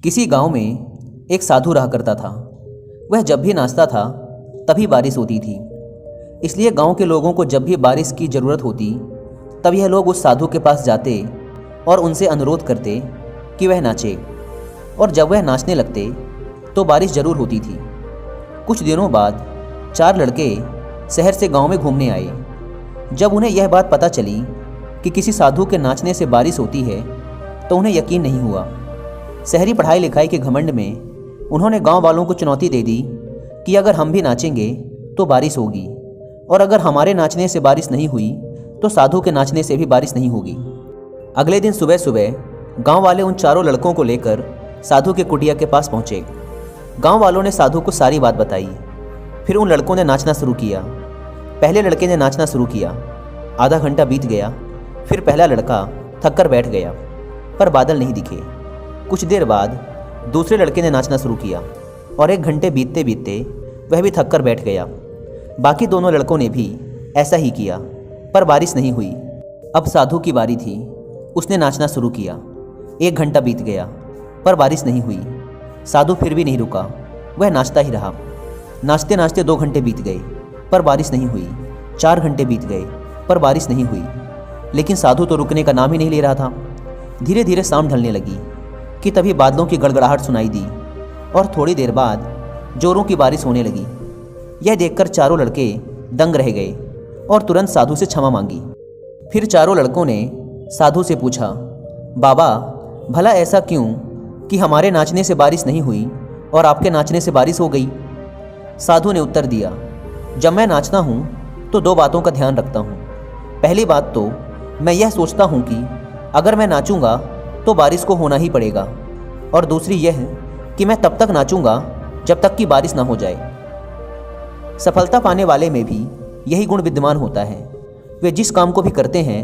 किसी गांव में एक साधु रहा करता था। वह जब भी नाचता था तभी बारिश होती थी। इसलिए गांव के लोगों को जब भी बारिश की ज़रूरत होती तब यह लोग उस साधु के पास जाते और उनसे अनुरोध करते कि वह नाचे, और जब वह नाचने लगते तो बारिश ज़रूर होती थी। कुछ दिनों बाद 4 लड़के शहर से गांव में घूमने आए। जब उन्हें यह बात पता चली कि किसी साधु के नाचने से बारिश होती है तो उन्हें यकीन नहीं हुआ। शहरी पढ़ाई लिखाई के घमंड में उन्होंने गांव वालों को चुनौती दे दी कि अगर हम भी नाचेंगे तो बारिश होगी, और अगर हमारे नाचने से बारिश नहीं हुई तो साधु के नाचने से भी बारिश नहीं होगी। अगले दिन सुबह सुबह गांव वाले उन चारों लड़कों को लेकर साधु के कुटिया के पास पहुंचे। गांव वालों ने साधु को सारी बात बताई। फिर उन लड़कों ने नाचना शुरू किया। पहले लड़के ने नाचना शुरू किया। आधा घंटा बीत गया। फिर पहला लड़का थक कर बैठ गया, पर बादल नहीं दिखे। कुछ देर बाद दूसरे लड़के ने नाचना शुरू किया और 1 घंटे बीतते बीतते वह भी थक कर बैठ गया। बाकी दोनों लड़कों ने भी ऐसा ही किया, पर बारिश नहीं हुई। अब साधु की बारी थी। उसने नाचना शुरू किया। 1 घंटा बीत गया, पर बारिश नहीं हुई। साधु फिर भी नहीं रुका, वह नाचता ही रहा। नाचते नाचते 2 घंटे बीत गए, पर बारिश नहीं हुई। 4 घंटे बीत गए, पर बारिश नहीं हुई। लेकिन साधु तो रुकने का नाम ही नहीं ले रहा था। धीरे धीरे शाम ढलने लगी कि तभी बादलों की गड़गड़ाहट सुनाई दी और थोड़ी देर बाद जोरों की बारिश होने लगी। यह देखकर चारों लड़के दंग रह गए और तुरंत साधु से क्षमा मांगी। फिर चारों लड़कों ने साधु से पूछा, बाबा, भला ऐसा क्यों कि हमारे नाचने से बारिश नहीं हुई और आपके नाचने से बारिश हो गई? साधु ने उत्तर दिया, जब मैं नाचता हूँ तो 2 बातों का ध्यान रखता हूँ। पहली बात तो मैं यह सोचता हूँ कि अगर मैं नाचूंगा तो बारिश को होना ही पड़ेगा, और दूसरी यह कि मैं तब तक नाचूंगा जब तक कि बारिश ना हो जाए। सफलता पाने वाले में भी यही गुण विद्यमान होता है। वे जिस काम को भी करते हैं